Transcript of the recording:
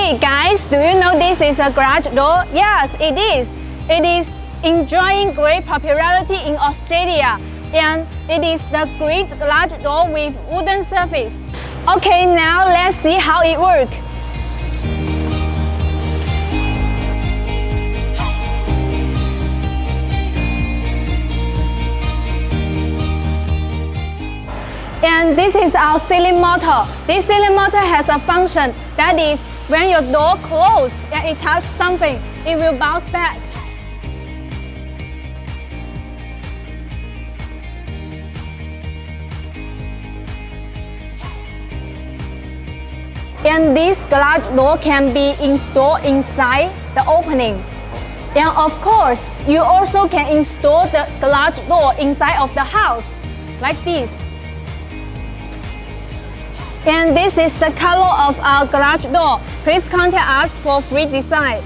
Hey guys, do you know this is a garage door? Yes, it is. It is enjoying great popularity in Australia, and it is the great garage door with wooden surface. Okay, now let's see how it works. And this is our ceiling motor. This ceiling motor has a function that is when your door closes and it touches something, it will bounce back. And this garage door can be installed inside the opening. And of course, you also can install the garage door inside of the house, like this. And this is the color of our garage door. Please contact us for free design.